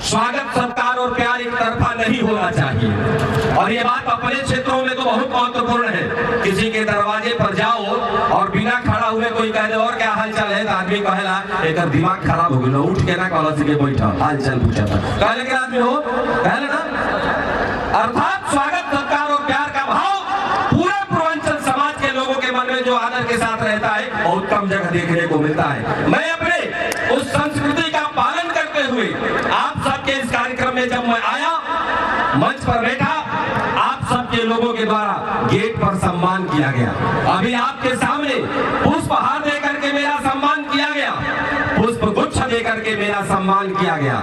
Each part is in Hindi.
स्वागत सत्कार और प्यार एक तरफा नहीं होना चाहिए। और ये बात अपने क्षेत्रों में तो बहुत महत्वपूर्ण है। किसी के दरवाजे पर जाओ और बिना खड़ा हुए कोई कह दे और क्या हाल चाल है, तो आदमी कहेला एक दिमाग खराब हो गया, उठ के ना कॉलेज के बैठा हाल चाल पूछा था, कहले के आदमी हो कहले ना। अर्थात स्वागत सत्कार और प्यार का भाव पूरे पूर्वांचल समाज के लोगों के मन में जो आदर के साथ रहता है बहुत कम जगह देखने को मिलता है। मैं अपने उस संस्कृति का पालन करते हुए आप सबके इस कार्यक्रम में जब मैं आया, मंच पर बैठा, आप सबके लोगों के द्वारा गेट पर सम्मान किया गया। अभी आपके सामने पुष्पहार देकर के मेरा सम्मान किया गया, पुष्प गुच्छ देकर के मेरा सम्मान किया गया।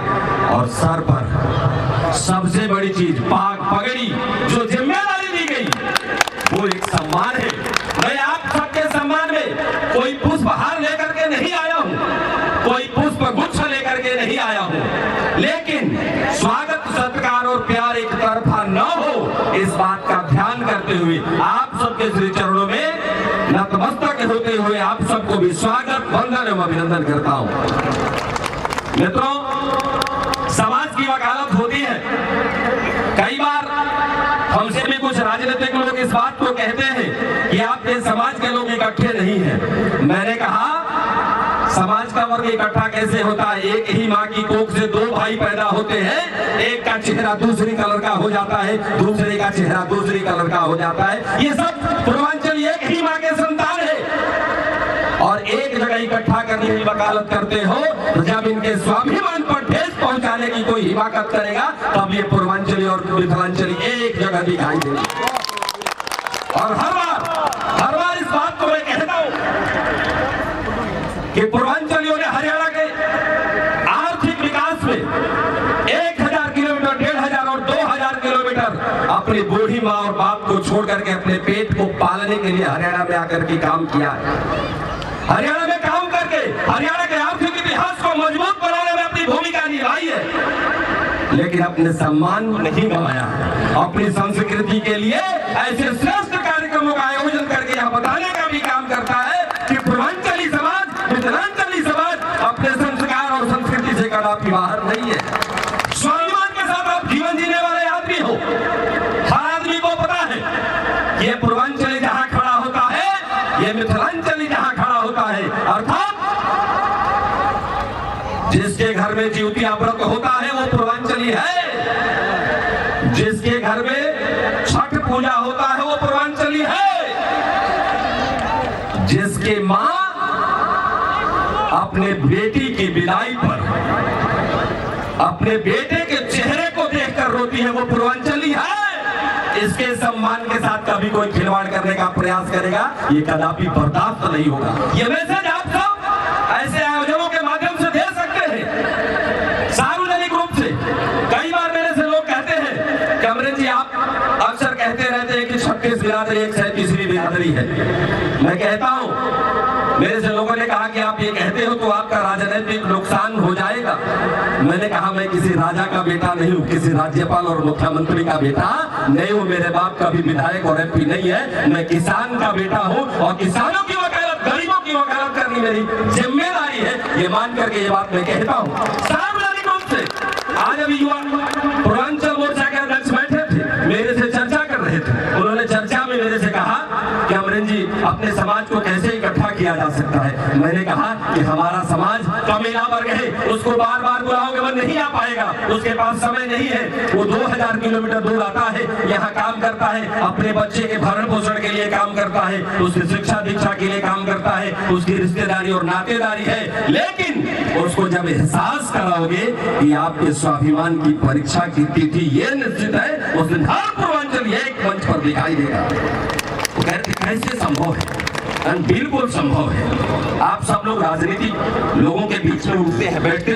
और सर पर सबसे बड़ी चीज पाग पगड़ी जो जिम्मेदारी दी गई वो एक सम्मान है। मैं आप सबके सम्मान में कोई पुष्पहार लेकर के नहीं आया हूँ, कोई पुष्प गुच्छ लेकर के नहीं आया हूँ, लेकिन स्वागत सत्कार और प्यार एक तरफा न हो इस बात का ध्यान करते हुए आप सबके श्री चरणों में नतमस्तक होते हुए आप सबको भी स्वागत वंदन एवं अभिनंदन करता हूँ। मित्रों, समाज की वकालत होती है। कई बार हमसे भी कुछ राजनीतिक लोग इस बात को कहते हैं कि आपके समाज के लोग इकट्ठे नहीं हैं। मैंने कहा समाज का वर्ग इकट्ठा कैसे होता है? एक ही माँ की कोख से दो भाई पैदा होते हैं, एक का चेहरा दूसरी कलर का हो जाता है, दूसरे का चेहरा दूसरी कलर का हो जाता है। ये सब पूर्वांचल एक ही माँ के संतान है और एक जगह इकट्ठा करने की वकालत करते हो तो जब इनके स्वाभिमान पर ठेस पहुंचाने की कोई हिमाकत करेगा तब ये पूर्वांचली और मिथिलांचली एक जगह दिखाई देगी। और हर बार इस बात को मैं कहता हूं कि पूर्वांचलियों ने हरियाणा के आर्थिक विकास में 1000 किलोमीटर, 1500 और 2000 किलोमीटर अपनी बूढ़ी माँ और बाप को छोड़ करके अपने पेट को पालने के लिए हरियाणा में आकर के काम किया है। हरियाणा में काम करके हरियाणा के आर्थिक इतिहास को मजबूत बनाने में अपनी भूमिका निभाई है, लेकिन अपने सम्मान नहीं गंवाया। अपनी संस्कृति के लिए ऐसे श्रेष्ठ कार्यक्रमों का आयोजन करके यह बताने का भी काम करता है कि पूर्वांचली समाज, मिथिलांचली समाज अपने संस्कार और संस्कृति से कदापि बाहर नहीं है। स्वाभिमान के साथ आप जीवन जीने वाले आदमी हो। हर आदमी को पता है कि ये पूर्वांचली जहां खड़ा होता है, ये मिथिलांचली जहां खड़ा होता है, अर्थात जिसके घर में जिउतिया व्रत होता है वो पूर्वांचली है, जिसके घर में छठ पूजा होता है वो पूर्वांचली है, जिसके मां अपने बेटी की विदाई पर अपने बेटे के चेहरे को देखकर रोती है वो पूर्वांचली है। इसके सम्मान के साथ कभी कोई खिलवाड़ करने का प्रयास करेगा ये कदापि बर्दाश्त नहीं होगा। ये मैसेज आप सब ऐसे आयोजनों के माध्यम से दे सकते हैं सार्वजनिक रूप से। कई बार मेरे से लोग कहते हैं कि अमरेंद्र जी आप अक्सर कहते रहते हैं कि 36 बिरादरी एक 37वीं बिरादरी है। मैं कहता हूं, मेरे से लोगों ने कहा कि आप ये कहते हो तो आपका राजनीतिक नुकसान हो जाएगा। मैंने कहा मैं किसी राजा का बेटा नहीं हूँ, किसी राज्यपाल और मुख्यमंत्री का बेटा नहीं हूँ, मेरे बाप का भी विधायक और MP नहीं है। मैं किसान का बेटा हूँ और किसानों की वकालत, गरीबों की वकालत करनी मेरी जिम्मेदारी है। ये मान करके ये बात मैं कहता हूँ सार्वजनिक रूप से। आज अभी युवा पूर्वांचल मोर्चा के अध्यक्ष बैठे थे, मेरे से चर्चा कर रहे थे। उन्होंने चर्चा में मेरे से कहा कि अमरेंद्र जी अपने समाज को कैसे इकट्ठा किया जा सकता है। मैंने कहा कि हमारा समाज कमीना वर्ग है, उसको बार बार बुलाओगे वो नहीं आ पाएगा, उसके पास समय नहीं है। वो 2000 किलोमीटर दूर आता है, यहाँ काम करता है, अपने बच्चे के भरण पोषण के लिए काम करता है, उसकी शिक्षा दीक्षा के लिए काम करता है, उसकी रिश्तेदारी और नातेदारी है। लेकिन उसको जब एहसास कराओगे कि आपके स्वाभिमान की परीक्षा की तिथि ये निश्चित है, उस दिन हर पूर्वांचल एक मंच पर दिखाई देगा। कैसे संभव है? बिल्कुल संभव है। आप सब लोग राजनीति लोगों के बीच में उठते हैं, बैठते हैं।